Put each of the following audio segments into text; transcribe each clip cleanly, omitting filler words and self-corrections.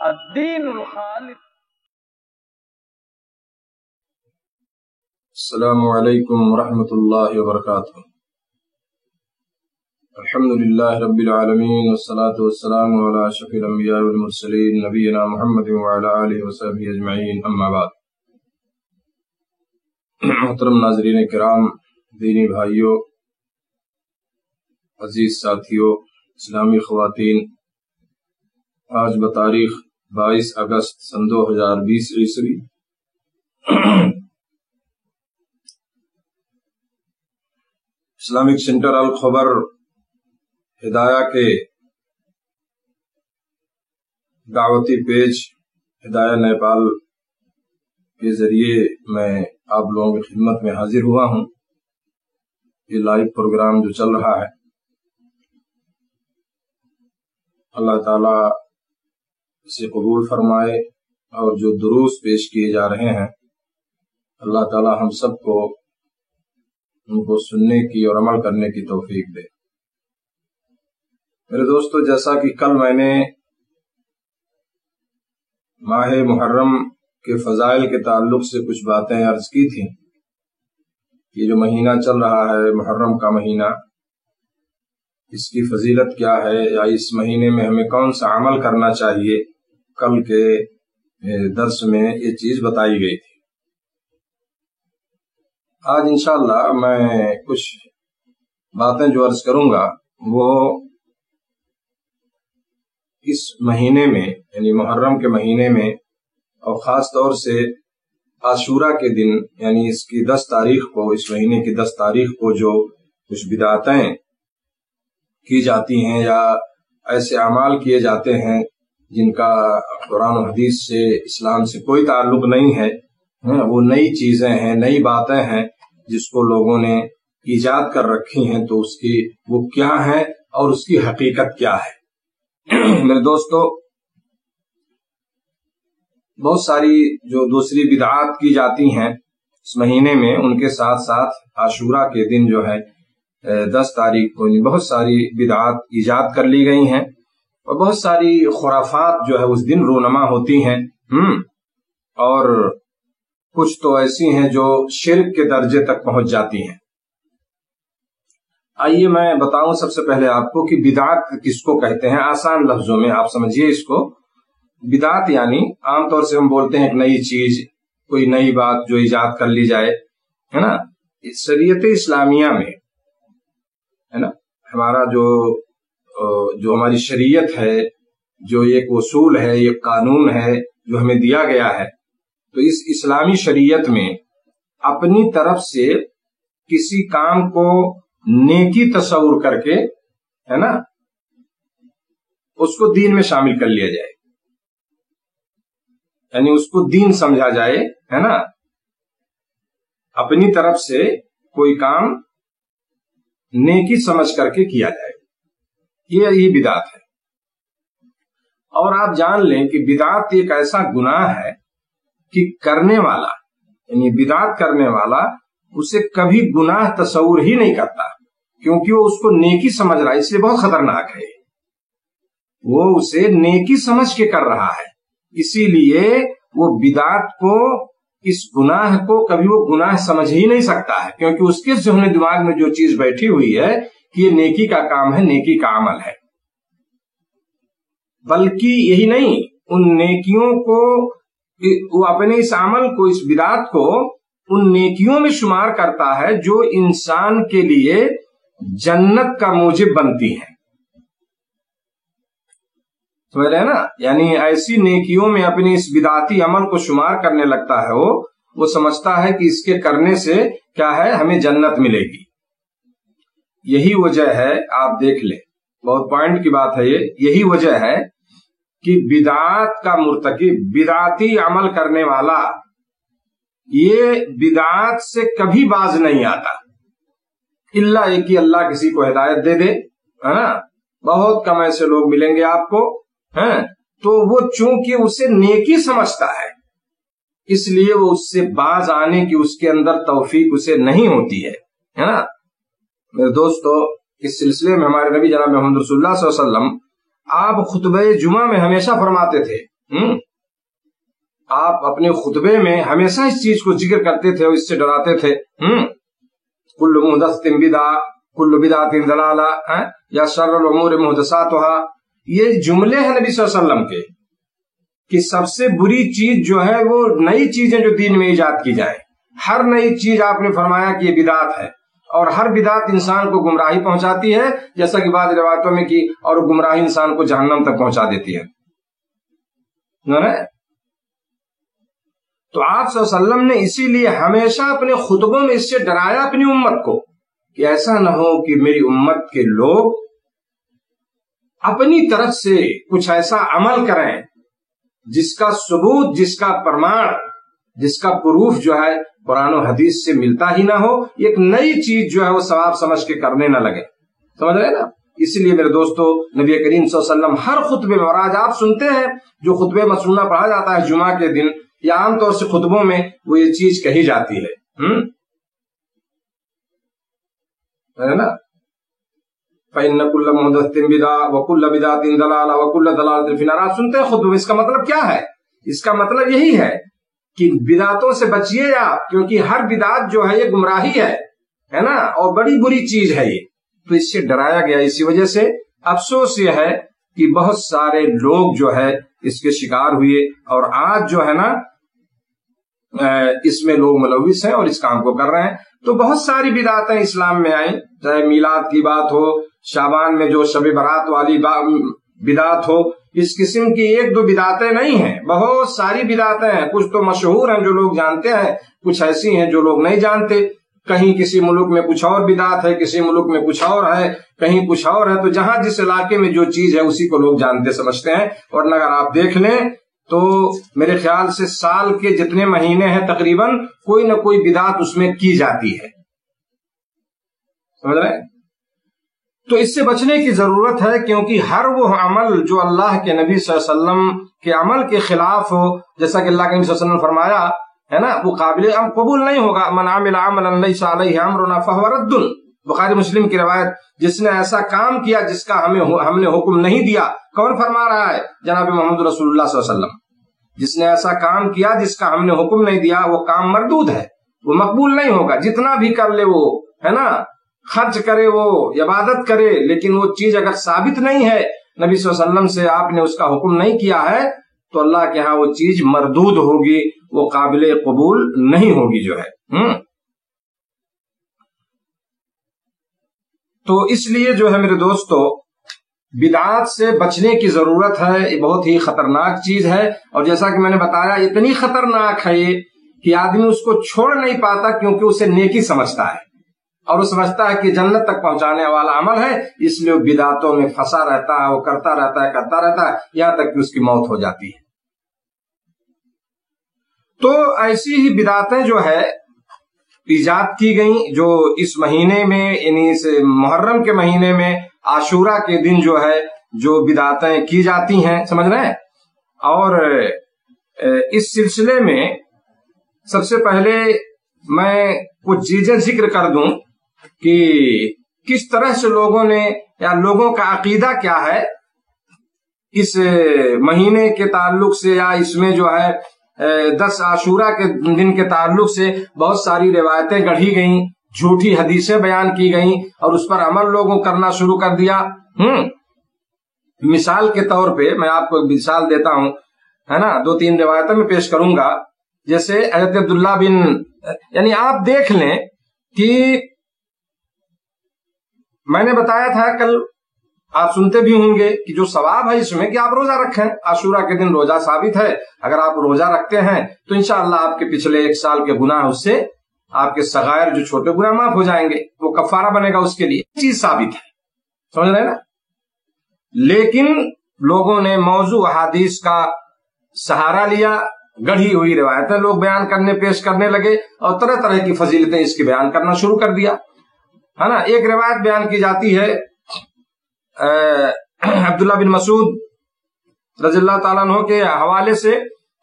الدین الخالص. السلام علیکم ورحمۃ اللہ وبرکاتہ. الحمد للہ رب العالمین والصلاة والسلام علی اشرف الانبیاء والمرسلین نبینا محمد وعلی آلہ وصحبہ اجمعین، اما بعد. محترم ناظرین کرام، دینی بھائیوں، عزیز ساتھیوں، اسلامی خواتین، آج بتاریخ 22 اگست سن 2020 عیسوی اسلامک سینٹر الخبر ہدایہ کے دعوتی پیج ہدایہ نیپال کے ذریعے میں آپ لوگوں کی خدمت میں حاضر ہوا ہوں. یہ لائیو پروگرام جو چل رہا ہے، اللہ تعالی اسے قبول فرمائے، اور جو دروس پیش کیے جا رہے ہیں اللہ تعالی ہم سب کو ان کو سننے کی اور عمل کرنے کی توفیق دے. میرے دوستو، جیسا کہ کل میں نے ماہ محرم کے فضائل کے تعلق سے کچھ باتیں عرض کی تھیں. یہ جو مہینہ چل رہا ہے محرم کا مہینہ، اس کی فضیلت کیا ہے، یا اس مہینے میں ہمیں کون سا عمل کرنا چاہیے، کل کے درس میں یہ چیز بتائی گئی تھی. آج انشاءاللہ میں کچھ باتیں جو عرض کروں گا وہ اس مہینے میں، یعنی محرم کے مہینے میں، اور خاص طور سے عاشورہ کے دن، یعنی اس کی 10 تاریخ کو، اس مہینے کی 10 تاریخ کو جو کچھ بدعتیں کی جاتی ہیں یا ایسے اعمال کیے جاتے ہیں جن کا قرآن و حدیث سے، اسلام سے کوئی تعلق نہیں ہے، وہ نئی چیزیں ہیں، نئی باتیں ہیں جس کو لوگوں نے ایجاد کر رکھی ہیں. تو اس کی وہ کیا ہے اور اس کی حقیقت کیا ہے؟ میرے دوستو، بہت ساری جو دوسری بدعات کی جاتی ہیں اس مہینے میں، ان کے ساتھ ساتھ عاشورہ کے دن جو ہے 10 تاریخ کو بہت ساری بدعات ایجاد کر لی گئی ہیں، اور بہت ساری خرافات جو ہے اس دن رونما ہوتی ہیں، اور کچھ تو ایسی ہیں جو شرک کے درجے تک پہنچ جاتی ہیں. آئیے میں بتاؤں سب سے پہلے آپ کو کہ بدعت کس کو کہتے ہیں. آسان لفظوں میں آپ سمجھیے اس کو. بدعت یعنی عام طور سے ہم بولتے ہیں ایک نئی چیز، کوئی نئی بات جو ایجاد کر لی جائے، ہے نا. شریعت اسلامیہ میں، ہے نا، ہمارا جو ہماری شریعت ہے، جو ایک اصول ہے، ایک قانون ہے جو ہمیں دیا گیا ہے، تو اس اسلامی شریعت میں اپنی طرف سے کسی کام کو نیکی تصور کر کے، ہے نا، اس کو دین میں شامل کر لیا جائے، یعنی اس کو دین سمجھا جائے، ہے نا. اپنی طرف سے کوئی کام نیکی سمجھ کر کے کیا جائے، یہ بدعت ہے. اور آپ جان لیں کہ بدعت ایک ایسا گناہ ہے کہ کرنے والا، یعنی بدعت کرنے والا اسے کبھی گناہ تصور ہی نہیں کرتا، کیونکہ وہ اس کو نیکی سمجھ رہا ہے، اس لیے بہت خطرناک ہے. وہ اسے نیکی سمجھ کے کر رہا ہے، اسی لیے وہ بدعت کو، اس گناہ کو کبھی وہ گناہ سمجھ ہی نہیں سکتا ہے، کیونکہ اس کے ذہن دماغ میں جو چیز بیٹھی ہوئی ہے کہ یہ نیکی کا کام ہے، نیکی کا عمل ہے. بلکہ یہی نہیں، ان نیکیوں کو، وہ اپنے اس عمل کو، اس بدعت کو ان نیکیوں میں شمار کرتا ہے جو انسان کے لیے جنت کا موجب بنتی ہیں. سمجھ رہے ہیں نا؟ یعنی ایسی نیکیوں میں اپنی اس بدعتی عمل کو شمار کرنے لگتا ہے، وہ سمجھتا ہے کہ اس کے کرنے سے کیا ہے، ہمیں جنت ملے گی. یہی وجہ ہے، آپ دیکھ لیں، بہت پوائنٹ کی بات ہے یہی وجہ ہے کہ بدعات کا مرتکب، بدعتی عمل کرنے والا، یہ بدعات سے کبھی باز نہیں آتا، الا ایک ہی اللہ کسی کو ہدایت دے دے، ہے نا. بہت کم ایسے لوگ ملیں گے آپ کو، ہیں، تو وہ چونکہ اسے نیکی سمجھتا ہے، اس لیے وہ اس سے باز آنے کی اس کے اندر توفیق اسے نہیں ہوتی ہے نا. میرے دوستو، اس سلسلے میں ہمارے نبی جناب محمد رسول اللہ صلی اللہ علیہ وسلم آپ خطبہ جمعہ میں ہمیشہ فرماتے تھے آپ اپنے خطبے میں ہمیشہ اس چیز کو ذکر کرتے تھے اور اس سے ڈراتے تھے. کل محدثۃ بدعہ کل بدعۃ ضلالہ یا شر الامور محدثاتھا. یہ جملے ہیں نبی صلی اللہ علیہ وسلم کے کہ سب سے بری چیز جو ہے وہ نئی چیزیں جو دین میں ایجاد کی جائیں. ہر نئی چیز آپ نے فرمایا کہ یہ بدعت ہے، اور ہر بدعت انسان کو گمراہی پہنچاتی ہے، جیسا کہ بعض روایتوں میں کی، اور گمراہی انسان کو جہنم تک پہنچا دیتی ہے. تو آپ صلی اللہ علیہ وسلم نے اسی لیے ہمیشہ اپنے خطبوں میں اس سے ڈرایا اپنی امت کو کہ ایسا نہ ہو کہ میری امت کے لوگ اپنی طرف سے کچھ ایسا عمل کریں جس کا ثبوت، جس کا پرمان، جس کا پروف جو ہے قرآن و حدیث سے ملتا ہی نہ ہو. ایک نئی چیز جو ہے وہ ثواب سمجھ کے کرنے نہ لگے. سمجھ رہے نا؟ اس لیے میرے دوستو نبی کریم صلی اللہ علیہ وسلم ہر خطبے میں، اور آج آپ سنتے ہیں جو خطبے مسنونہ پڑھا جاتا ہے جمعہ کے دن یا عام طور سے خطبوں میں، وہ یہ چیز کہی جاتی ہے. نا فَإِنَّ كُلَّ مُحْدَثَةٍ بِدْعَةٌ وَكُلَّ بِدْعَةٍ ضَلَالَةٌ وَكُلَّ ضَلَالَةٍ فِي النَّارِ. آپ سنتے ہیں خطبے میں، اس کا مطلب کیا ہے؟ اس کا مطلب یہی ہے کہ بدعتوں سے بچیے آپ، کیونکہ ہر بدعت جو ہے یہ گمراہی ہے نا، اور بڑی بری چیز ہے یہ. تو اس سے ڈرایا گیا. اسی وجہ سے افسوس یہ ہے کہ بہت سارے لوگ جو ہے اس کے شکار ہوئے، اور آج جو ہے نا اس میں لوگ ملوث ہیں اور اس کام کو کر رہے ہیں. تو بہت ساری بدعتیں اسلام میں آئیں، چاہے میلاد کی بات ہو، شعبان میں جو شب برات والی بدعت ہو. اس قسم کی ایک دو بدعتیں نہیں ہیں، بہت ساری بدعتیں ہیں. کچھ تو مشہور ہیں جو لوگ جانتے ہیں، کچھ ایسی ہیں جو لوگ نہیں جانتے. کہیں کسی ملک میں کچھ اور بدعت ہے، کسی ملک میں کچھ اور ہے، کہیں کچھ اور ہے. تو جہاں جس علاقے میں جو چیز ہے اسی کو لوگ جانتے سمجھتے ہیں. اور اگر آپ دیکھ لیں تو میرے خیال سے سال کے جتنے مہینے ہیں تقریباً کوئی نہ کوئی بدعت اس میں کی جاتی ہے. سمجھ رہے ہیں؟ تو اس سے بچنے کی ضرورت ہے، کیونکہ ہر وہ عمل جو اللہ کے نبی صلی اللہ علیہ وسلم کے عمل کے خلاف ہو، جیسا کہ اللہ کے نبی صلی اللہ علیہ وسلم نے فرمایا ہے نا، وہ قابل قبول نہیں ہوگا. من عمل عملا لیس علیہ امرنا فہو رد. بخاری مسلم کی روایت. جس نے ایسا کام کیا جس کا ہم نے حکم نہیں دیا. کون فرما رہا ہے؟ جناب محمد رسول اللہ صلی اللہ علیہ وسلم. جس نے ایسا کام کیا جس کا ہم نے حکم نہیں دیا، وہ کام مردود ہے، وہ مقبول نہیں ہوگا. جتنا بھی کر لے وہ، ہے نا، خرچ کرے، وہ عبادت کرے، لیکن وہ چیز اگر ثابت نہیں ہے نبی صلی اللہ علیہ وسلم سے، آپ نے اس کا حکم نہیں کیا ہے، تو اللہ کے ہاں وہ چیز مردود ہوگی، وہ قابل قبول نہیں ہوگی جو ہے. تو اس لیے جو ہے میرے دوستو بدعات سے بچنے کی ضرورت ہے. یہ بہت ہی خطرناک چیز ہے، اور جیسا کہ میں نے بتایا اتنی خطرناک ہے یہ کہ آدمی اس کو چھوڑ نہیں پاتا، کیونکہ اسے نیکی سمجھتا ہے اور وہ سمجھتا ہے کہ جنت تک پہنچانے والا عمل ہے. اس لیے وہ بدعتوں میں پھنسا رہتا ہے، وہ کرتا رہتا ہے یہاں تک کہ اس کی موت ہو جاتی ہے. تو ایسی ہی بدعتیں جو ہے ایجاد کی گئیں، جو اس مہینے میں، یعنی اس محرم کے مہینے میں عاشورہ کے دن جو ہے جو بدعتیں کی جاتی ہیں، سمجھ رہے ہیں. اور اس سلسلے میں سب سے پہلے میں کچھ چیزیں ذکر کر دوں کہ کس طرح سے لوگوں نے، یا لوگوں کا عقیدہ کیا ہے اس مہینے کے تعلق سے، یا اس میں جو ہے 10 عاشورہ کے دن کے تعلق سے بہت ساری روایتیں گڑھی گئیں، جھوٹی حدیثیں بیان کی گئیں، اور اس پر عمل لوگوں کرنا شروع کر دیا. مثال کے طور پہ میں آپ کو ایک مثال دیتا ہوں، ہے نا، 2-3 روایتیں میں پیش کروں گا. جیسے حضرت عبداللہ بن، یعنی آپ دیکھ لیں کہ میں نے بتایا تھا کل، آپ سنتے بھی ہوں گے کہ جو ثواب ہے اس میں کہ آپ روزہ رکھیں. عاشورہ کے دن روزہ ثابت ہے، اگر آپ روزہ رکھتے ہیں تو انشاءاللہ آپ کے پچھلے 1 سال کے گناہ، اس سے آپ کے صغائر جو چھوٹے گناہ معاف ہو جائیں گے، وہ کفارہ بنے گا اس کے لیے. چیز ثابت ہے، سمجھ رہے ہیں نا. لیکن لوگوں نے موضوع احادیث کا سہارا لیا، گڑھی ہوئی روایتیں لوگ بیان کرنے، پیش کرنے لگے، اور طرح طرح کی فضیلتیں اس کی بیان کرنا شروع کر دیا، ہے نا. ایک روایت بیان کی جاتی ہے عبداللہ بن مسعود رضی اللہ تعالیٰ عنہ کے حوالے سے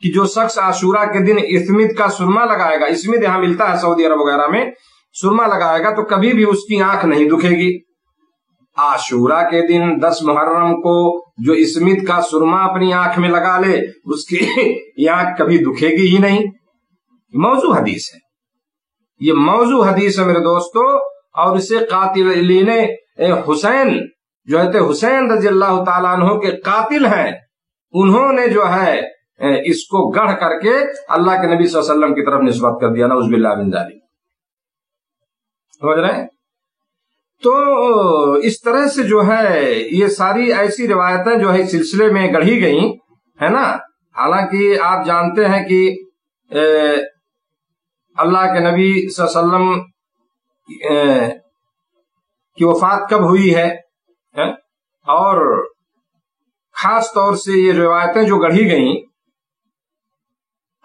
کہ جو شخص عاشورہ کے دن اسمد کا سرما لگائے گا، اسمد یہاں ملتا ہے سعودی عرب وغیرہ میں، سرما لگائے گا تو کبھی بھی اس کی آنکھ نہیں دکھے گی، عاشورہ کے دن 10 محرم کو جو اسمت کا سرما اپنی آنکھ میں لگا لے اس کی آنکھ کبھی دکھے گی ہی نہیں. موضوع حدیث ہے، یہ موضوع حدیث ہے میرے دوستو. اور اسے قاتلین حسین جو ہے حسین رضی اللہ تعالیٰ عنہ کے قاتل ہیں، انہوں نے جو ہے اس کو گڑھ کر کے اللہ کے نبی صلی اللہ علیہ وسلم کی طرف نسبت کر دیا. نعوذ باللہ من ذالک. سمجھ رہے ہیں؟ تو اس طرح سے جو ہے یہ ساری ایسی روایتیں جو ہے اس سلسلے میں گڑھی گئیں ہے نا. حالانکہ آپ جانتے ہیں کہ اللہ کے نبی صلی اللہ علیہ وسلم کی وفات کب ہوئی ہے، اور خاص طور سے یہ روایتیں جو گڑھی گئیں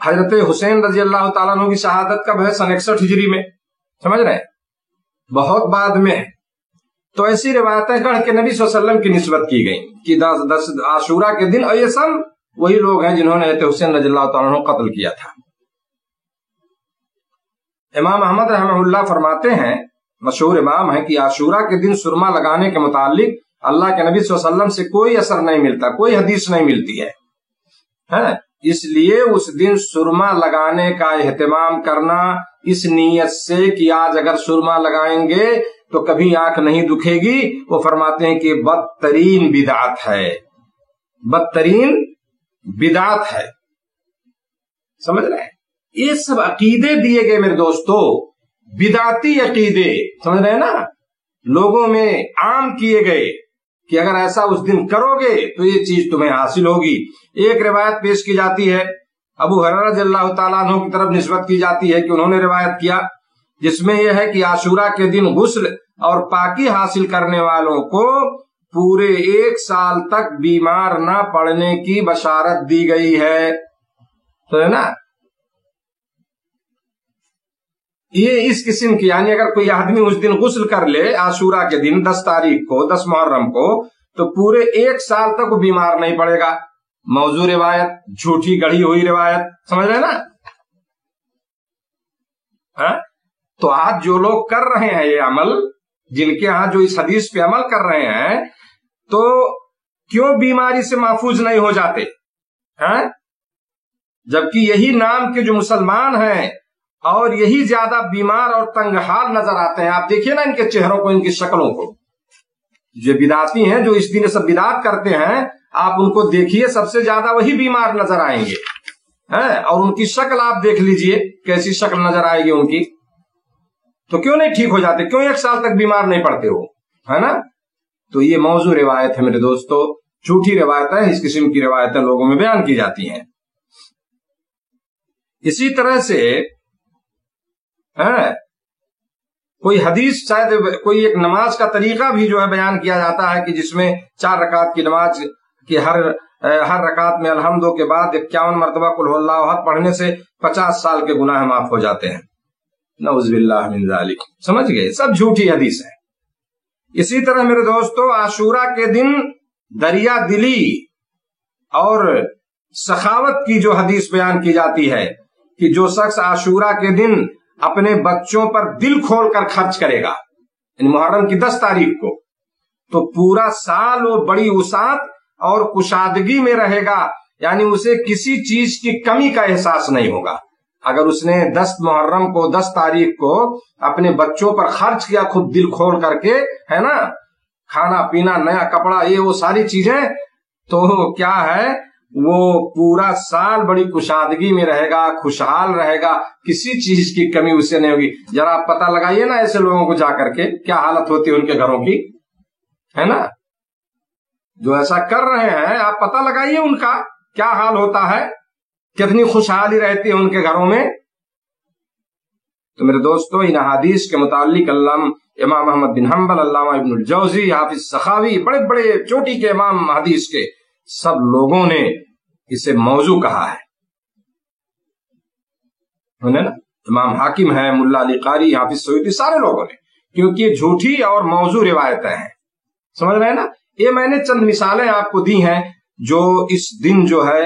حضرت حسین رضی اللہ تعالیٰ عنہ کی شہادت کب ہے؟ 61 ہجری میں. سمجھ رہے ہیں؟ بہت بعد میں. تو ایسی روایتیں گڑھ کے نبی صلی اللہ علیہ وسلم کی نسبت کی گئیں کہ 10 عاشورہ کے دن، اور یہ سب وہی لوگ ہیں جنہوں نے حضرت حسین رضی اللہ تعالیٰ عنہ قتل کیا تھا. امام احمد رحمہ اللہ فرماتے ہیں، مشہور امام ہیں، کہ عاشورہ کے دن سرما لگانے کے متعلق اللہ کے نبی صلی اللہ علیہ وسلم سے کوئی اثر نہیں ملتا، کوئی حدیث نہیں ملتی ہے. اس لیے اس دن سرما لگانے کا اہتمام کرنا اس نیت سے کہ آج اگر سرما لگائیں گے تو کبھی آنکھ نہیں دکھے گی، وہ فرماتے ہیں کہ بدترین بدعت ہے، بدترین بدعت ہے. سمجھ رہے ہیں؟ یہ سب عقیدے دیے گئے میرے دوستو، بدعتی عقیدے، سمجھ رہے ہیں نا، لوگوں میں عام کیے گئے کہ اگر ایسا اس دن کرو گے تو یہ چیز تمہیں حاصل ہوگی. ایک روایت پیش کی جاتی ہے، ابو ہریرہ رضی اللہ تعالیٰ عنہ کی طرف نسبت کی جاتی ہے کہ انہوں نے روایت کیا، جس میں یہ ہے کہ عاشورہ کے دن غسل اور پاکی حاصل کرنے والوں کو پورے 1 سال تک بیمار نہ پڑنے کی بشارت دی گئی ہے. تو ہے نا، یہ اس قسم کی، یعنی اگر کوئی آدمی اس دن غسل کر لے عاشورہ کے دن 10 تاریخ کو، 10 محرم کو، تو پورے 1 سال تک وہ بیمار نہیں پڑے گا. موضوع روایت، جھوٹی گڑھی ہوئی روایت. سمجھ رہے نا؟ تو آج جو لوگ کر رہے ہیں یہ عمل، جن کے ہاں جو اس حدیث پہ عمل کر رہے ہیں، تو کیوں بیماری سے محفوظ نہیں ہو جاتے؟ جبکہ یہی نام کے جو مسلمان ہیں اور یہی زیادہ بیمار اور تنگ حال نظر آتے ہیں. آپ دیکھیے نا ان کے چہروں کو، ان کی شکلوں کو. جو بدعتی ہیں، جو اس دن سب بدعت کرتے ہیں، آپ ان کو دیکھیے، سب سے زیادہ وہی بیمار نظر آئیں گے. اور ان کی شکل آپ دیکھ لیجئے کیسی شکل نظر آئے گی ان کی. تو کیوں نہیں ٹھیک ہو جاتے؟ کیوں 1 سال تک بیمار نہیں پڑتے ہو؟ ہے نا؟ تو یہ موضوع روایت ہے میرے دوستو، جھوٹی روایت ہے. اس قسم کی روایتیں لوگوں میں بیان کی جاتی ہیں. اسی طرح سے کوئی حدیث، شاید کوئی ایک نماز کا طریقہ بھی جو ہے بیان کیا جاتا ہے کہ جس میں 4 رکعت کی نماز کی ہر رکعت میں الحمدو کے بعد 51 مرتبہ قل هو اللہ احد پڑھنے سے 50 سال کے گناہ معاف ہو جاتے ہیں. نعوذ باللہ من ذالک. سمجھ گئے؟ سب جھوٹی حدیث ہے. اسی طرح میرے دوستو، عاشورہ کے دن دریا دلی اور سخاوت کی جو حدیث بیان کی جاتی ہے کہ جو شخص عاشورہ کے دن اپنے بچوں پر دل کھول کر خرچ کرے گا، یعنی محرم کی 10 تاریخ کو، تو پورا سال وہ بڑی وسعت اور کشادگی میں رہے گا، یعنی اسے کسی چیز کی کمی کا احساس نہیں ہوگا. اگر اس نے 10 محرم کو، 10 تاریخ کو اپنے بچوں پر خرچ کیا خود دل کھول کر کے، ہے نا، کھانا پینا، نیا کپڑا، یہ وہ ساری چیزیں، تو کیا ہے، وہ پورا سال بڑی کشادگی میں رہے گا، خوشحال رہے گا، کسی چیز کی کمی اسے نہیں ہوگی. ذرا آپ پتہ لگائیے نا ایسے لوگوں کو جا کر کے کیا حالت ہوتی ہے ان کے گھروں کی، ہے نا. جو ایسا کر رہے ہیں آپ پتہ لگائیے ان کا کیا حال ہوتا ہے، کتنی خوشحالی رہتی ہے ان کے گھروں میں. تو میرے دوستو، ان حدیث کے متعلق امام احمد بن حنبل، علامہ ابن الجوزی، حافظ سخاوی، بڑے بڑے چوٹی کے امام حدیث کے، سب لوگوں نے اسے موضوع کہا ہے نا. امام حاکم ہے، ملا علی قاری، حافظ سیوطی، سارے لوگوں نے، کیونکہ یہ جھوٹی اور موضوع روایتیں ہیں. سمجھ رہے ہیں نا؟ یہ میں نے چند مثالیں آپ کو دی ہیں جو اس دن جو ہے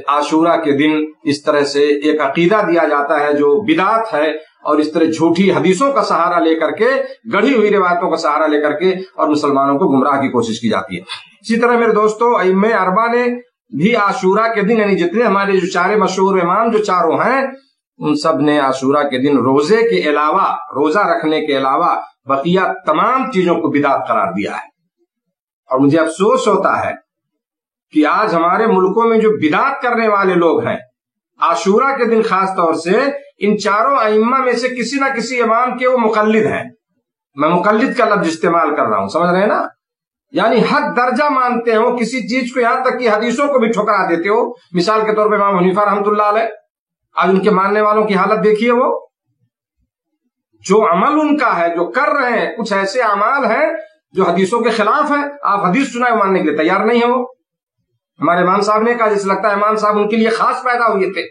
عاشورہ کے دن اس طرح سے ایک عقیدہ دیا جاتا ہے جو بدعت ہے، اور اس طرح جھوٹی حدیثوں کا سہارا لے کر کے، گڑھی ہوئی روایتوں کا سہارا لے کر کے اور مسلمانوں کو گمراہ کی کوشش کی جاتی ہے۔ اسی طرح میرے دوستو، ائمہ اربعہ نے بھی عاشورہ کے دن، یعنی جتنے ہمارے جو چار مشہور امام جو چاروں ہیں، ان سب نے عاشورہ کے دن روزے کے علاوہ، روزہ رکھنے کے علاوہ بقیہ تمام چیزوں کو بدعت قرار دیا ہے۔ اور مجھے افسوس ہوتا ہے کہ آج ہمارے ملکوں میں جو بدعت کرنے والے لوگ ہیں، عاشورہ کے دن خاص طور سے ان چاروں ائمہ میں سے کسی نہ کسی امام کے وہ مقلد ہیں۔ میں مقلد کا لفظ استعمال کر رہا ہوں، سمجھ رہے ہیں نا؟ یعنی حد درجہ مانتے ہیں وہ کسی چیز کو، یہاں تک کہ حدیثوں کو بھی ٹھکرا دیتے ہو۔ مثال کے طور پہ امام حنیفہ رحمۃ اللہ علیہ، آج ان کے ماننے والوں کی حالت دیکھیے، وہ جو عمل ان کا ہے، جو کر رہے ہیں، کچھ ایسے اعمال ہیں جو حدیثوں کے خلاف ہیں، آپ حدیث سنائے ماننے کے لیے تیار نہیں ہیں۔ وہ ہمارے امام صاحب نے کہا، جیسے لگتا ہے امام صاحب ان کے لیے خاص پیدا ہوئے تھے،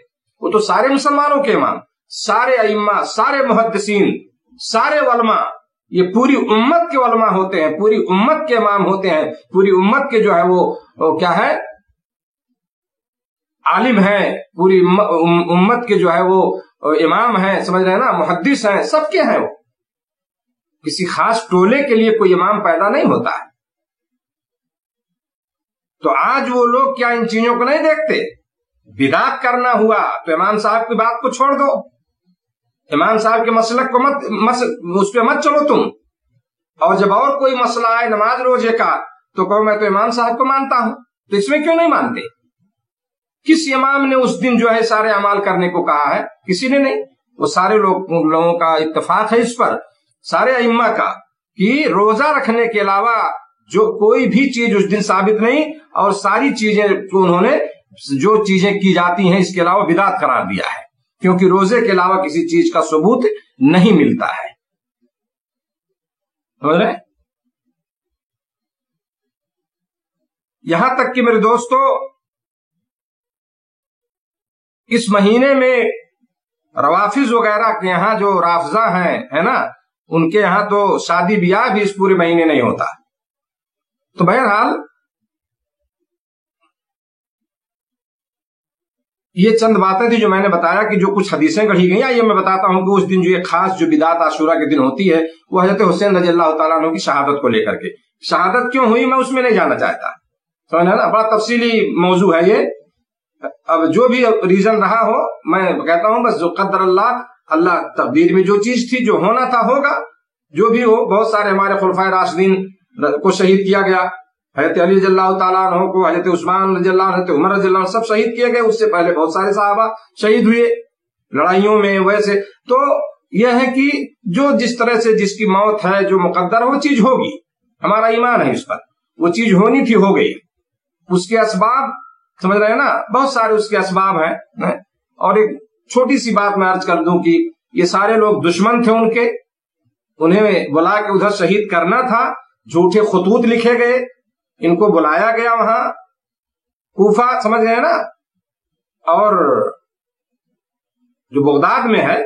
وہ تو سارے مسلمانوں کے امام، سارے ائمہ، سارے محدثین، سارے علماء، یہ پوری امت کے علماء ہوتے ہیں، پوری امت کے امام ہوتے ہیں، پوری امت کے جو ہے وہ کیا ہے، عالم ہیں، پوری امت کے جو ہے وہ امام ہیں، سمجھ رہے ہیں نا، محدث ہیں، سب کے ہیں۔ وہ کسی خاص ٹولے کے لیے کوئی امام پیدا نہیں ہوتا ہے۔ تو آج وہ لوگ کیا ان چیزوں کو نہیں دیکھتے؟ بدعت کرنا ہوا تو امام صاحب کی بات کو چھوڑ دو، امام صاحب کے مسلک کو اس پہ مت چلو تم، اور جب اور کوئی مسئلہ آئے نماز روزے کا تو کہو میں تو امام صاحب کو مانتا ہوں۔ تو اس میں کیوں نہیں مانتے؟ کس امام نے اس دن جو ہے سارے اعمال کرنے کو کہا ہے؟ کسی نے نہیں۔ وہ سارے لوگوں کا اتفاق ہے اس پر، سارے ائمہ کا، کہ روزہ رکھنے کے علاوہ جو کوئی بھی چیز اس دن ثابت نہیں، اور ساری چیزیں کو انہوں نے جو چیزیں کی جاتی ہیں اس کے علاوہ بدعت قرار دیا ہے، کیونکہ روزے کے علاوہ کسی چیز کا ثبوت نہیں ملتا ہے۔ سمجھ رہے ہیں؟ یہاں تک کہ میرے دوستو، اس مہینے میں روافض وغیرہ کے یہاں جو رافضہ ہیں، ہے نا، ان کے یہاں تو شادی بیاہ بھی اس پورے مہینے نہیں ہوتا۔ تو بہرحال یہ چند باتیں تھی جو میں نے بتایا کہ جو کچھ حدیثیں گڑھی گئیں۔ یہ میں بتاتا ہوں کہ اس دن جو ایک خاص جو بدعت عاشورہ کے دن ہوتی ہے، وہ حضرت حسین رضی اللہ تعالیٰ عنہ کی شہادت کو لے کر کے۔ شہادت کیوں ہوئی میں اس میں نہیں جانا چاہتا، سمجھا نا، بڑا تفصیلی موضوع ہے یہ۔ اب جو بھی ریزن رہا ہو، میں کہتا ہوں بس جو قدر اللہ تقدیر میں جو چیز تھی، جو ہونا تھا ہوگا، جو بھی ہو۔ بہت سارے ہمارے خلفائے راشدین کو شہید کیا گیا، حضرت علی رضی اللہ تعالیٰ عنہ کو، حضرت عثمان رضی اللہ عنہ، حضرت عمر رضی اللہ عنہ، سب شہید کیے گئے۔ اس سے پہلے بہت سارے صحابہ شہید ہوئے لڑائیوں میں ویسے۔ تو یہ ہے کہ جو جس طرح سے جس کی موت ہے، جو مقدر وہ چیز ہوگی، ہمارا ایمان ہے اس پر، وہ چیز ہونی تھی، ہو گئی۔ اس کے اسباب سمجھ رہے ہیں نا، بہت سارے اس کے اسباب ہیں۔ اور ایک چھوٹی سی بات میں عرض کر دوں کہ یہ سارے لوگ دشمن تھے ان کے، انہیں بلا کے ادھر شہید کرنا تھا، جھوٹے خطوط لکھے گئے، ان کو بلایا گیا وہاں کوفہ، سمجھ گئے نا، اور جو بغداد میں ہے،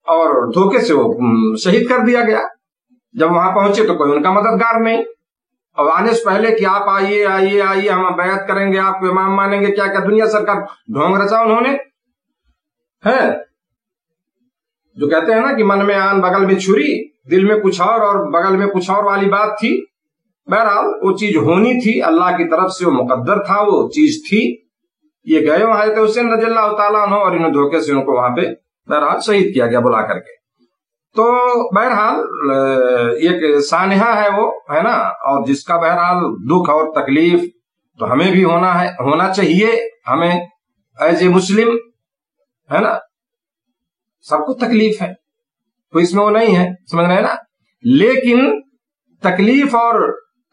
اور دھوکے سے وہ شہید کر دیا گیا۔ جب وہاں پہنچے تو کوئی ان کا مددگار نہیں، اور آنے سے پہلے کہ آپ آئیے آئیے آئیے، ہم بیعت کریں گے، آپ کو امام مانیں گے، کیا کیا دنیا سر کا ڈھونگ رچا انہوں نے، ہے جو کہتے ہیں نا کہ من میں آن بغل میں چھری، دل میں کچھ اور بغل میں کچھ اور والی بات تھی۔ بہرحال وہ چیز ہونی تھی، اللہ کی طرف سے وہ مقدر تھا، وہ چیز تھی۔ یہ گئے وہاں حضرت حسین رضی اللہ تعالیٰ عنہ، اور انہوں دھوکے سے ان کو وہاں پہ بہرحال شہید کیا گیا بلا کر کے۔ تو بہرحال ایک سانحہ ہے وہ، ہے نا، اور جس کا بہرحال دکھ اور تکلیف تو ہمیں بھی ہونا چاہیے، ہمیں ایز اے مسلم، ہے نا، سب کو تکلیف ہے، تو اس میں وہ نہیں ہے، سمجھ رہے ہیں نا۔ لیکن تکلیف اور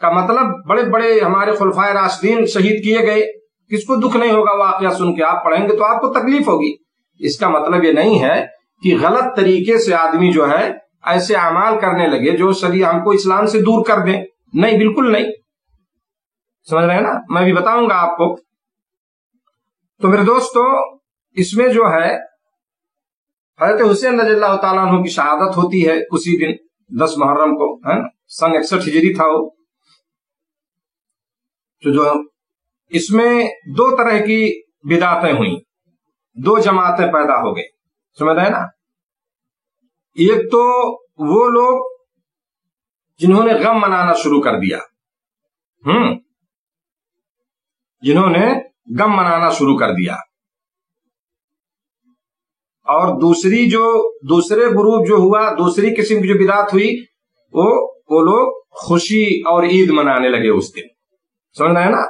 کا مطلب بڑے بڑے ہمارے خلفائے راشدین شہید کیے گئے، کس کو دکھ نہیں ہوگا؟ واقعہ سن کے آپ پڑھیں گے تو آپ کو تکلیف ہوگی۔ اس کا مطلب یہ نہیں ہے کہ غلط طریقے سے آدمی جو ہے ایسے اعمال کرنے لگے جو شریعت ہم کو اسلام سے دور کر دیں، نہیں، بالکل نہیں، سمجھ رہے ہیں نا، میں بھی بتاؤں گا آپ کو۔ تو میرے دوستو، اس میں جو ہے حضرت حسین رضی اللہ تعالیٰ عنہ کی شہادت ہوتی ہے اسی دن 10 محرم کو، ہے نا، سن 61 ہجری تھا وہ۔ تو جو اس میں 2 طرح کی بدعتیں ہوئیں۔ دو جماعتیں پیدا ہو گئی، سمجھ رہے ہیں نا؟ ایک تو وہ لوگ جنہوں نے غم منانا شروع کر دیا، جنہوں نے غم منانا شروع کر دیا، اور دوسرے گروپ جو ہوا، دوسری قسم کی جو بدعت ہوئی، وہ لوگ خوشی اور عید منانے لگے اس دن، سمجھ رہے ہیں نا؟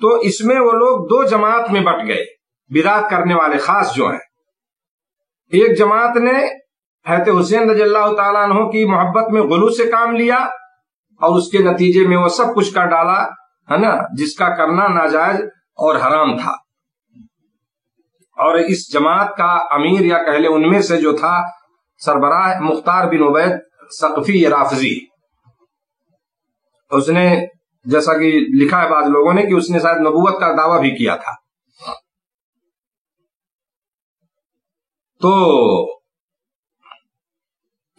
تو اس میں وہ لوگ دو جماعت میں بٹ گئے، بدعت کرنے والے خاص جو ہیں۔ ایک جماعت نے حضرت حسین رضی اللہ تعالیٰ عنہ کی محبت میں غلو سے کام لیا، اور اس کے نتیجے میں وہ سب کچھ کر ڈالا، ہے نا، جس کا کرنا ناجائز اور حرام تھا۔ اور اس جماعت کا امیر یا کہہ لیں ان میں سے جو تھا سربراہ مختار بن عبید ثقفی رافضی، اس نے جیسا کہ لکھا ہے بعض لوگوں نے کہ اس نے شاید نبوت کا دعویٰ بھی کیا تھا۔ تو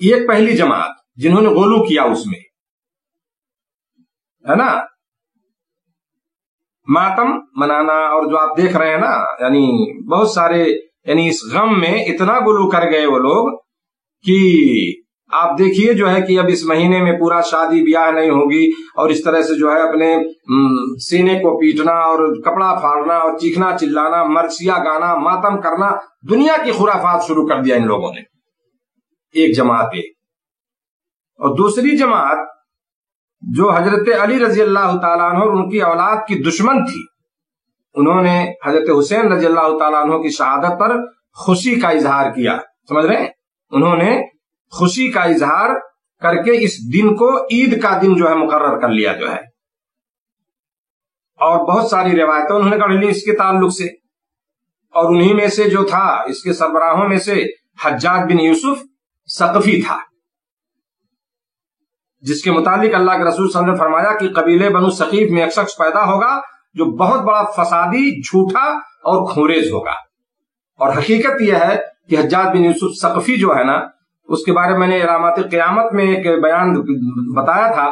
یہ پہلی جماعت جنہوں نے غلو کیا اس میں، ہے نا، ماتم منانا، اور جو آپ دیکھ رہے ہیں نا، یعنی بہت سارے، یعنی اس غم میں اتنا غلو کر گئے وہ لوگ کہ آپ دیکھیے جو ہے کہ اب اس مہینے میں پورا شادی بیاہ نہیں ہوگی، اور اس طرح سے جو ہے اپنے سینے کو پیٹنا اور کپڑا پھاڑنا اور چیخنا چلانا، مرثیہ گانا، ماتم کرنا، دنیا کی خرافات شروع کر دیا ان لوگوں نے، ایک جماعت ہے۔ اور دوسری جماعت جو حضرت علی رضی اللہ تعالیٰ عنہ اور ان کی اولاد کی دشمن تھی، انہوں نے حضرت حسین رضی اللہ تعالیٰ عنہ کی شہادت پر خوشی کا اظہار کیا، سمجھ رہے ہیں؟ انہوں نے خوشی کا اظہار کر کے اس دن کو عید کا دن جو ہے مقرر کر لیا جو ہے، اور بہت ساری روایتیں انہوں نے گڑھ لی اس کے تعلق سے، اور انہی میں سے جو تھا اس کے سربراہوں میں سے حجاج بن یوسف ثقفی تھا، جس کے متعلق اللہ کے رسول صلی اللہ علیہ وسلم نے فرمایا کہ قبیلے بنو ثقیف میں ایک شخص پیدا ہوگا جو بہت بڑا فسادی، جھوٹا اور کھوریز ہوگا۔ اور حقیقت یہ ہے کہ حجاج بن یوسف ثقفی جو ہے نا، اس کے بارے میں نے علامات قیامت میں ایک بیان بتایا تھا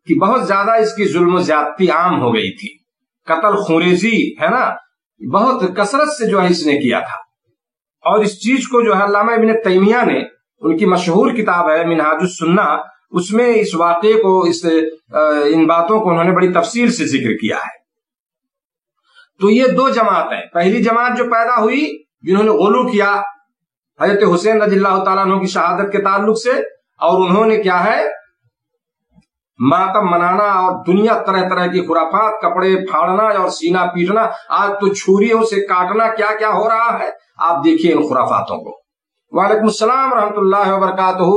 کہ بہت زیادہ اس کی ظلم و زیادتی عام ہو گئی تھی، قتل خوریزی، ہے نا، بہت کثرت سے جو ہے اس نے کیا تھا۔ اور اس چیز کو جو ہے علامہ ابن تیمیہ نے، ان کی مشہور کتاب ہے منہاج السنہ، اس میں اس واقعے کو، ان باتوں کو انہوں نے بڑی تفصیل سے ذکر کیا ہے۔ تو یہ دو جماعتیں، پہلی جماعت جو پیدا ہوئی جنہوں نے غلو کیا حضرت حسین رضی اللہ تعالیٰ عنہ کی شہادت کے تعلق سے، اور انہوں نے کیا ہے ماتم منانا اور دنیا طرح طرح کی خرافات، کپڑے پھاڑنا اور سینہ پیٹنا، آج تو چھریوں سے کاٹنا کیا کیا ہو رہا ہے، آپ دیکھیے ان خرافاتوں کو۔ وعلیکم السلام ورحمۃ اللہ وبرکاتہ۔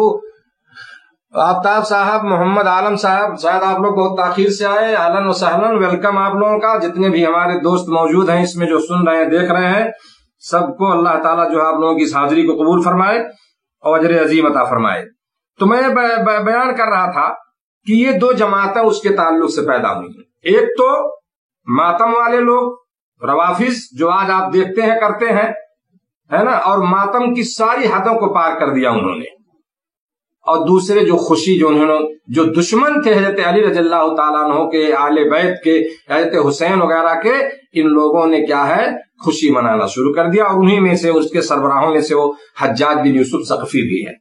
آفتاب صاحب، محمد عالم صاحب، شاید آپ لوگ بہت تاخیر سے آئے، اہلاً و سہلاً، ویلکم آپ لوگوں کا۔ جتنے بھی ہمارے دوست موجود ہیں اس میں جو سن رہے ہیں، دیکھ رہے ہیں، سب کو اللہ تعالیٰ جو ہے آپ لوگوں کی اس حاضری کو قبول فرمائے اور اجر عظیم عطا فرمائے۔ تو میں بیان کر رہا تھا کہ یہ دو جماعتیں اس کے تعلق سے پیدا ہوئی ہیں۔ ایک تو ماتم والے لوگ، روافظ، جو آج آپ دیکھتے ہیں کرتے ہیں، ہے نا، اور ماتم کی ساری حدوں کو پار کر دیا انہوں نے۔ اور دوسرے جو خوشی، جو دشمن تھے حضرت علی رضی اللہ تعالیٰ عنہ کے، آل بیت کے، حضرت حسین وغیرہ کے، ان لوگوں نے کیا ہے خوشی منانا شروع کر دیا، اور انہی میں سے اس کے سربراہوں میں سے وہ حجاج بن یوسف ثقفی بھی ہے۔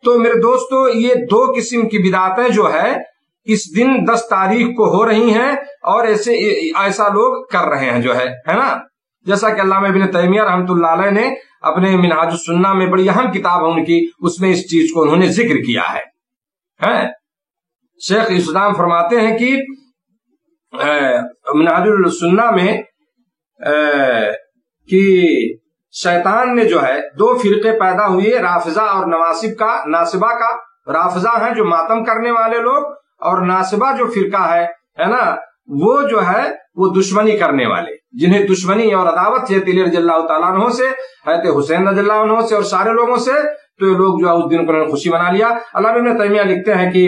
تو میرے دوستو، یہ دو قسم کی بدعتیں جو ہے اس دن 10 تاریخ کو ہو رہی ہیں، اور ایسا لوگ کر رہے ہیں جو ہے نا، جیسا کہ علامہ ابن تیمیہ رحمۃ اللہ علیہ نے اپنے منہاج السنہ میں، بڑی اہم کتاب ہے ان کی، اس میں اس چیز کو انہوں نے ذکر کیا ہے۔ شیخ اسلام فرماتے ہیں کہ منہاج السنہ میں کہ شیطان نے جو ہے 2 فرقے پیدا ہوئے، رافضہ اور ناصبہ کا۔ رافضہ ہیں جو ماتم کرنے والے لوگ، اور ناصبہ جو فرقہ ہے نا، وہ جو ہے وہ دشمنی کرنے والے، جنہیں دشمنی اور عداوت ہے علی رضی اللہ تعالیٰ عنہ سے، حضرت حسین رضی اللہ عنہ سے اور سارے لوگوں سے، تو یہ لوگ جو ہے اس دن کو انہوں نے خوشی منا لیا۔ علامہ ابن تیمیہ لکھتے ہیں کہ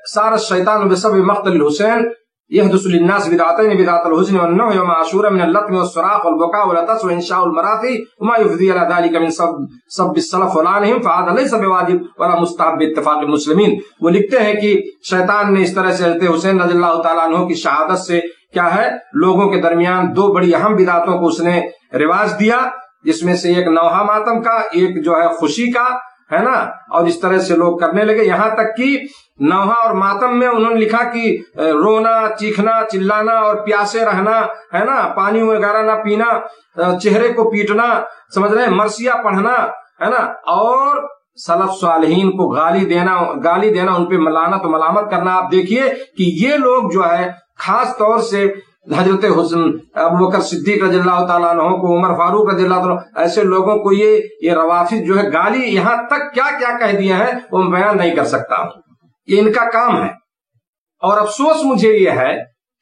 سار الشیطان بسبب مقتل الحسین يحدث للناس بدعتين، بدعة الحزن والنوح يوم عاشوراء من اللطم والصراخ والبكاء والعطس وإنشاء المراثي وما يفضي إلى ذلك من سب السلف ولعنهم، فهذا ليس بواجب ولا مستحب باتفاق المسلمین۔ وہ لکھتے ہیں کہ شیطان نے اس طرح سے حضرت حسین رضی اللہ تعالیٰ عنہ کی شہادت سے کیا ہے لوگوں کے درمیان دو بڑی اہم بدعتوں کو اس نے رواج دیا، جس میں سے ایک نوحہ ماتم کا، ایک جو ہے خوشی کا، ہے نا، اور اس طرح سے لوگ کرنے لگے، یہاں تک کہ نوحہ اور ماتم میں انہوں نے لکھا کہ رونا، چیخنا، چلانا اور پیاسے رہنا، ہے نا، پانی وغیرہ نہ پینا، چہرے کو پیٹنا، سمجھ رہے ہیں، مرثیہ پڑھنا، ہے نا، اور سلف صالحین کو گالی دینا، ان پہ لعنت و ملامت کرنا۔ آپ دیکھیے کہ یہ لوگ جو ہے خاص طور سے حضرت ابوبکر صدیق رضی اللہ تعالیٰ عنہ کو، عمر فاروق رضی اللہ عنہ، ایسے لوگوں کو یہ روافض جو ہے گالی یہاں تک کیا کیا کہہ دیا ہے وہ میں بیان نہیں کر سکتا ہوں، یہ ان کا کام ہے۔ اور افسوس مجھے یہ ہے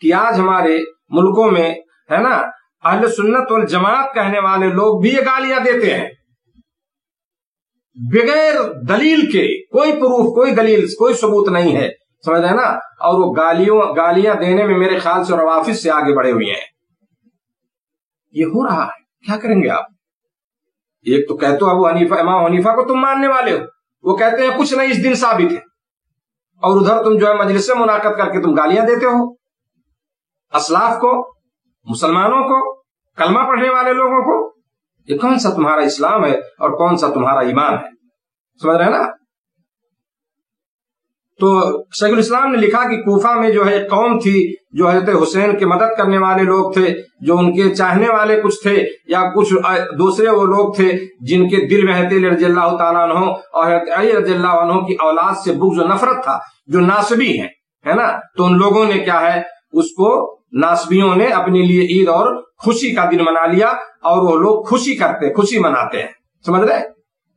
کہ آج ہمارے ملکوں میں، ہے نا، اہل سنت والجماعت کہنے والے لوگ بھی یہ گالیاں دیتے ہیں بغیر دلیل کے، کوئی پروف، کوئی دلیل، کوئی ثبوت نہیں ہے، سمجھ رہے ہیں نا، اور وہ گالیاں دینے میں میرے خیال سے روافض سے آگے بڑھے ہوئے ہیں۔ یہ ہو رہا ہے، کیا کریں گے آپ؟ ایک تو کہتے ہو امام حنیفہ کو تم ماننے والے ہو، وہ کہتے ہیں کچھ نہیں، اس دن ثابت ہے، اور ادھر تم جو ہے مجلس سے منعقد کر کے تم گالیاں دیتے ہو اسلاف کو، مسلمانوں کو، کلمہ پڑھنے والے لوگوں کو۔ یہ کون سا تمہارا اسلام ہے اور کون سا تمہارا ایمان ہے؟ سمجھ رہے ہیں نا۔ تو شیخ الاسلام نے لکھا کہ کوفہ میں جو ہے ایک قوم تھی جو حضرت حسین کے مدد کرنے والے لوگ تھے، جو ان کے چاہنے والے کچھ تھے، یا کچھ دوسرے وہ لوگ تھے جن کے دل میں حضرت علی رضی اللہ تعالیٰ عنہ اور حضرت علی رضی اللہ عنہ کی اولاد سے بغض و نفرت تھا، جو ناصبی ہیں، ہے نا۔ تو ان لوگوں نے کیا ہے، اس کو ناصبیوں نے اپنے لیے عید اور خوشی کا دن منا لیا، اور وہ لوگ خوشی مناتے ہیں، سمجھ رہے۔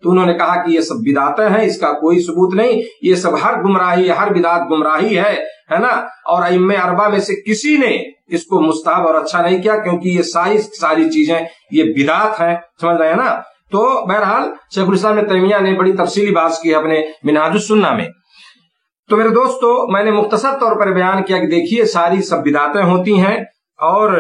تو انہوں نے کہا کہ یہ سب بدعتیں ہیں، اس کا کوئی ثبوت نہیں، یہ سب ہر گمراہی، ہر بدعت گمراہی ہے نا۔ اور ائمہ اربعہ میں سے کسی نے اس کو مستحب اور اچھا نہیں کیا، کیونکہ یہ ساری چیزیں یہ بدعت ہیں، سمجھ رہے ہیں نا۔ تو بہرحال شیخ الاسلام ابن تیمیہ نے بڑی تفصیلی بات کی اپنے منہاج السنہ میں۔ تو میرے دوستو، میں نے مختصر طور پر بیان کیا کہ دیکھیے ساری سب بدعتیں ہوتی ہیں، اور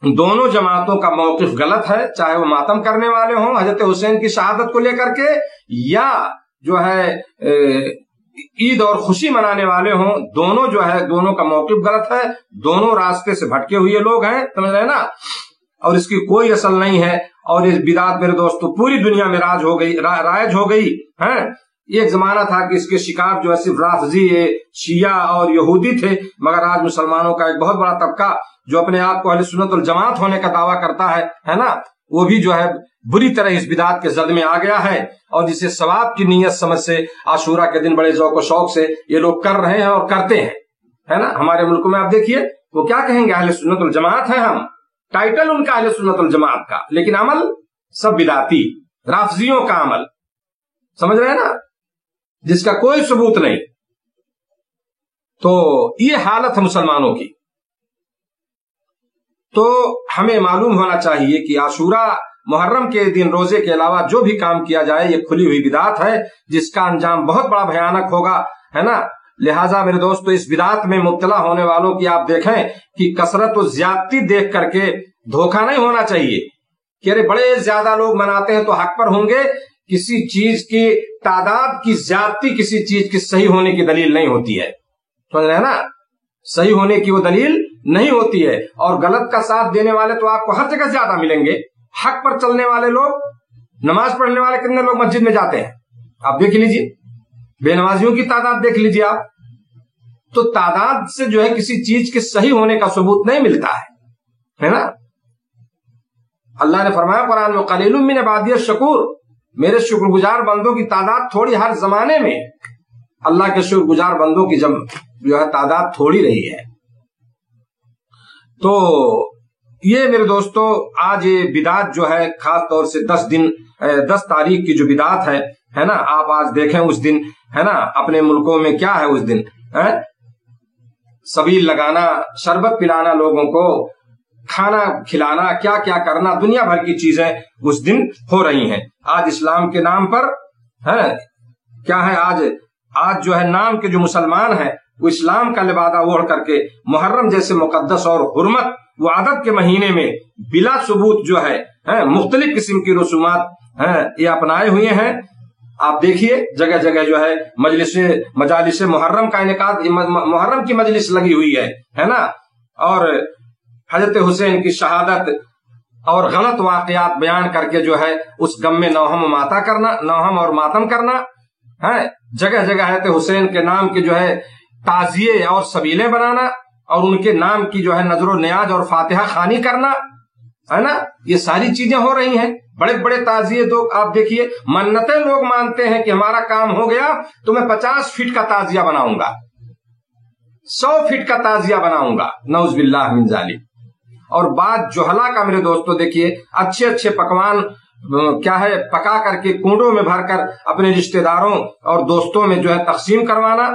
دونوں جماعتوں کا موقف غلط ہے، چاہے وہ ماتم کرنے والے ہوں حضرت حسین کی شہادت کو لے کر کے، یا جو ہے عید اور خوشی منانے والے ہوں، دونوں جو ہے دونوں کا موقف غلط ہے، دونوں راستے سے بھٹکے ہوئے لوگ ہیں، سمجھ رہے ہیں نا، اور اس کی کوئی اصل نہیں ہے۔ اور اس بدعت میرے دوستو پوری دنیا میں رائج ہو گئی ہے۔ ایک زمانہ تھا کہ اس کے شکار جو ہے صرف رافضی، شیعہ اور یہودی تھے، مگر آج مسلمانوں کا ایک بہت بڑا طبقہ جو اپنے آپ کو اہل سنت والجماعت ہونے کا دعویٰ کرتا ہے نا، وہ بھی جو ہے بری طرح اس بدعت کے زد میں آ گیا ہے، اور جسے ثواب کی نیت سمجھ سے عاشورہ کے دن بڑے ذوق و شوق سے یہ لوگ کر رہے ہیں اور کرتے ہیں، ہے نا۔ ہمارے ملک میں آپ دیکھیے وہ کیا کہیں گے، اہل سنت والجماعت ہیں ہم، ٹائٹل ان کا اہل سنت والجماعت کا، لیکن عمل سب بدعتی، رافضیوں کا عمل، سمجھ رہے ہیں نا، جس کا کوئی ثبوت نہیں۔ تو یہ حالت ہے مسلمانوں کی۔ تو ہمیں معلوم ہونا چاہیے کہ عاشورہ محرم کے دن روزے کے علاوہ جو بھی کام کیا جائے یہ کھلی ہوئی بدعت ہے، جس کا انجام بہت بڑا بھیانک ہوگا، ہے نا۔ لہٰذا میرے دوستو، اس بدعت میں مبتلا ہونے والوں کی آپ دیکھیں کہ کثرت و زیادتی دیکھ کر کے دھوکہ نہیں ہونا چاہیے کہ ارے بڑے زیادہ لوگ مناتے ہیں تو حق پر ہوں گے۔ کسی چیز کی تعداد کی زیادتی کسی چیز کی صحیح ہونے کی دلیل نہیں ہوتی ہے، سمجھ رہے ہیں نا، صحیح ہونے کی وہ دلیل نہیں ہوتی ہے۔ اور غلط کا ساتھ دینے والے تو آپ کو ہر جگہ زیادہ ملیں گے، حق پر چلنے والے لوگ، نماز پڑھنے والے کتنے لوگ مسجد میں جاتے ہیں آپ دیکھ لیجئے، بے نمازیوں کی تعداد دیکھ لیجئے آپ۔ تو تعداد سے جو ہے کسی چیز کے صحیح ہونے کا ثبوت نہیں ملتا ہے نا۔ اللہ نے فرمایا قرآن میں قلیل من عبادی الشکور، میرے شکر گزار بندوں کی تعداد تھوڑی، ہر زمانے میں اللہ کے شکر گزار بندوں کی جو ہے تعداد تھوڑی رہی ہے۔ تو یہ میرے دوستو آج یہ بدعت جو ہے خاص طور سے 10 تاریخ کی جو بدعت ہے نا، آپ آج دیکھیں اس دن، ہے نا، اپنے ملکوں میں کیا ہے اس دن، سبیل لگانا، شربت پلانا، لوگوں کو کھانا کھلانا، کیا کیا کرنا، دنیا بھر کی چیزیں اس دن ہو رہی ہیں۔ آج اسلام کے نام پر کیا ہے، آج جو ہے نام کے جو مسلمان ہیں وہ اسلام کا لبادہ اوڑھ کر کے محرم جیسے مقدس اور حرمت وہ عدد کے مہینے میں بلا ثبوت جو ہے مختلف قسم کی رسومات یہ اپنائے ہوئے ہیں۔ آپ دیکھیے جگہ جگہ جو ہے مجالس محرم کا انعقاد، محرم کی مجلس لگی ہوئی ہے نا، اور حضرت حسین کی شہادت اور غلط واقعات بیان کر کے جو ہے اس غم میں نوہم اور ماتم کرنا ہے، جگہ جگہ حضرت حسین کے نام کے جو ہے تعزیے اور سبیلیں بنانا اور ان کے نام کی جو ہے نظر و نیاز اور فاتحہ خوانی کرنا ہے نا، یہ ساری چیزیں ہو رہی ہیں۔ بڑے بڑے تعزیے دو، آپ دیکھیے منتیں لوگ مانتے ہیں کہ ہمارا کام ہو گیا تو میں 50 فٹ کا تعزیہ بناؤں گا، 100 فٹ کا تعزیہ بناؤں گا، نعوذ باللہ من ذالک۔ اور بعد جوہلا کا میرے دوستو دیکھیے اچھے اچھے پکوان کیا ہے پکا کر کے کنڈوں میں بھر کر اپنے رشتہ داروں اور دوستوں میں جو ہے تقسیم کروانا،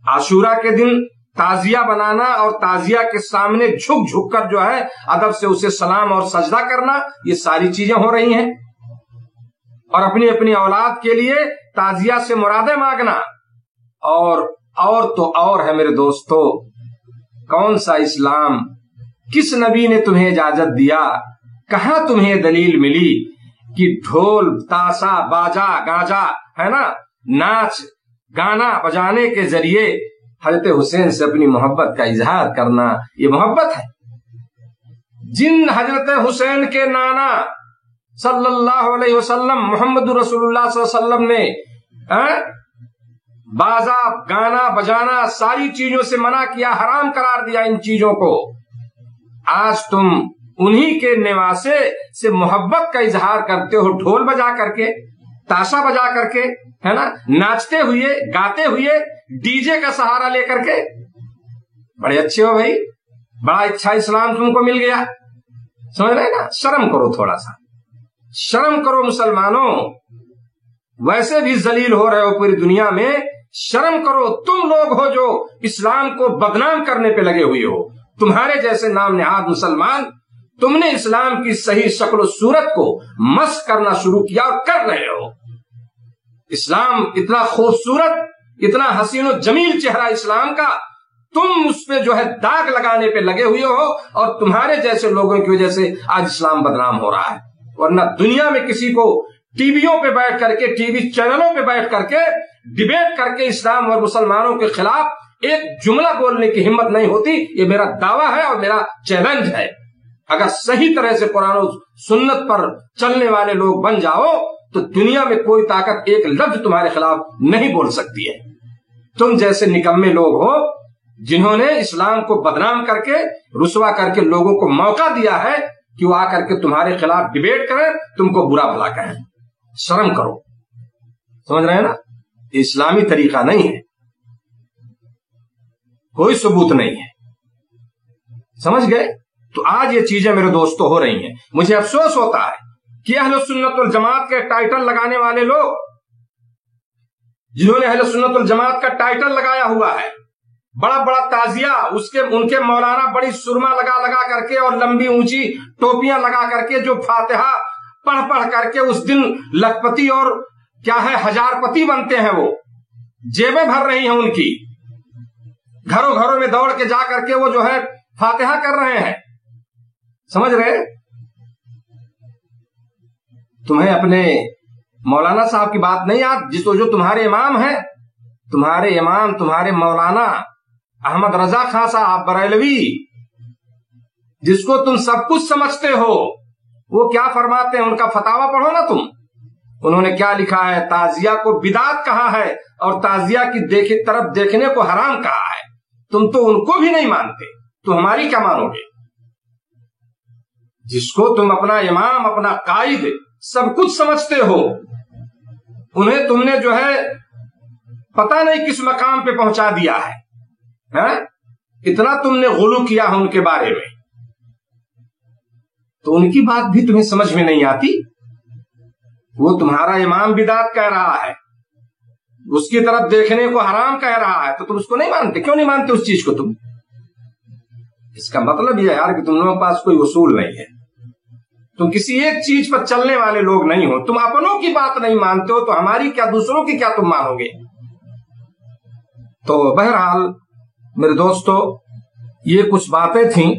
عاشورہ کے دن تعزیہ بنانا اور تعزیہ کے سامنے جھک جھک کر جو ہے ادب سے اسے سلام اور سجدہ کرنا، یہ ساری چیزیں ہو رہی ہیں۔ اور اپنی اپنی اولاد کے لیے تعزیہ سے مرادیں مانگنا، اور تو اور ہے میرے دوستو، کون سا اسلام، کس نبی نے تمہیں اجازت دیا، کہاں تمہیں دلیل ملی کہ ڈھول تاشا باجا گاجا ہے نا، ناچ گانا بجانے کے ذریعے حضرت حسین سے اپنی محبت کا اظہار کرنا یہ محبت ہے؟ جن حضرت حسین کے نانا صلی اللہ علیہ وسلم محمد رسول اللہ صلی اللہ علیہ وسلم نے بازا گانا بجانا ساری چیزوں سے منع کیا، حرام قرار دیا ان چیزوں کو، آج تم انہی کے نواسے سے محبت کا اظہار کرتے ہو ڈھول بجا کر کے، تاشا بجا کر کے، ہے نا، ناچتے ہوئے گاتے ہوئے، ڈی جے کا سہارا لے کر کے۔ بڑے اچھے ہو بھائی، بڑا اچھا اسلام تم کو مل گیا، سمجھ رہے نا؟ شرم کرو، تھوڑا سا شرم کرو مسلمانوں، ویسے بھی ذلیل ہو رہے ہو پوری دنیا میں، شرم کرو۔ تم لوگ ہو جو اسلام کو بدنام کرنے پہ لگے ہوئے ہو، تمہارے جیسے نام نہاد مسلمان، تم نے اسلام کی صحیح شکل و صورت کو مسخ کرنا شروع کیا اور کر رہے ہو۔ اسلام اتنا خوبصورت، اتنا حسین و جمیل چہرہ اسلام کا، تم اس پہ جو ہے داغ لگانے پہ لگے ہوئے ہو، اور تمہارے جیسے لوگوں کی وجہ سے آج اسلام بدنام ہو رہا ہے۔ ورنہ دنیا میں کسی کو ٹی ویوں پہ بیٹھ کر کے، ٹی وی چینلوں پہ بیٹھ کر کے ڈیبیٹ کر کے اسلام اور مسلمانوں کے خلاف ایک جملہ بولنے کی ہمت نہیں ہوتی۔ یہ میرا دعویٰ ہے اور میرا چیلنج ہے۔ اگر صحیح طرح سے قرآن و سنت پر چلنے والے لوگ بن جاؤ تو دنیا میں کوئی طاقت ایک لفظ تمہارے خلاف نہیں بول سکتی ہے۔ تم جیسے نکمے لوگ ہو جنہوں نے اسلام کو بدنام کر کے، رسوا کر کے لوگوں کو موقع دیا ہے کہ وہ آ کر کے تمہارے خلاف ڈیبیٹ کریں، تم کو برا بھلا کہیں۔ شرم کرو، سمجھ رہے ہیں نا؟ یہ اسلامی طریقہ نہیں ہے، کوئی ثبوت نہیں ہے، سمجھ گئے؟ تو آج یہ چیزیں میرے دوستوں ہو رہی ہیں۔ مجھے افسوس ہوتا ہے کہ اہل سنت والجماعت کے ٹائٹل لگانے والے لوگ، جنہوں نے اہل سنت والجماعت کا ٹائٹل لگایا ہوا ہے، بڑا بڑا تعزیہ ان کے مولانا بڑی سرما لگا کر کے اور لمبی اونچی ٹوپیاں لگا کر کے جو فاتحہ پڑھ کر کے اس دن لکھپتی اور کیا ہے ہزار پتی بنتے ہیں، وہ جیبیں بھر رہی ہیں ان کی، گھروں گھروں میں دوڑ کے جا کر کے وہ جو ہے فاتحہ کر رہے ہیں، سمجھ رہے؟ تمہیں اپنے مولانا صاحب کی بات نہیں یاد، جو تمہارے امام ہیں، تمہارے امام، تمہارے مولانا احمد رضا خان صاحب بریلوی، جس کو تم سب کچھ سمجھتے ہو، وہ کیا فرماتے ہیں؟ ان کا فتاویٰ پڑھو نا تم، انہوں نے کیا لکھا ہے؟ تعزیہ کو بدعت کہا ہے اور تعزیہ کی طرف دیکھنے کو حرام کہا ہے۔ تم تو ان کو بھی نہیں مانتے، تو ہماری کیا مانو گے؟ جس کو تم اپنا امام، اپنا قائد سب کچھ سمجھتے ہو، انہیں تم نے جو ہے پتہ نہیں کس مقام پہ پہنچا دیا ہے، اتنا تم نے غلو کیا ہے ان کے بارے میں، تو ان کی بات بھی تمہیں سمجھ میں نہیں آتی؟ وہ تمہارا امام بدعت کہہ رہا ہے، اس کی طرف دیکھنے کو حرام کہہ رہا ہے، تو تم اس کو نہیں مانتے؟ کیوں نہیں مانتے اس چیز کو تم؟ اس کا مطلب یہ ہے یار کہ تم لوگوں کے پاس کوئی اصول نہیں ہے، تم کسی ایک چیز پر چلنے والے لوگ نہیں ہو، تم اپنوں کی بات نہیں مانتے ہو، تو ہماری کیا، دوسروں کی کیا تم مانو گے؟ تو بہرحال میرے دوستو، یہ کچھ باتیں تھیں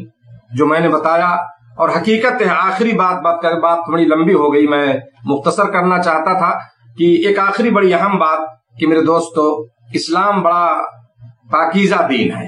جو میں نے بتایا، اور حقیقت ہے آخری بات تھوڑی لمبی ہو گئی، میں مختصر کرنا چاہتا تھا کہ ایک آخری بڑی اہم بات کہ میرے دوستو، اسلام بڑا پاکیزہ دین ہے،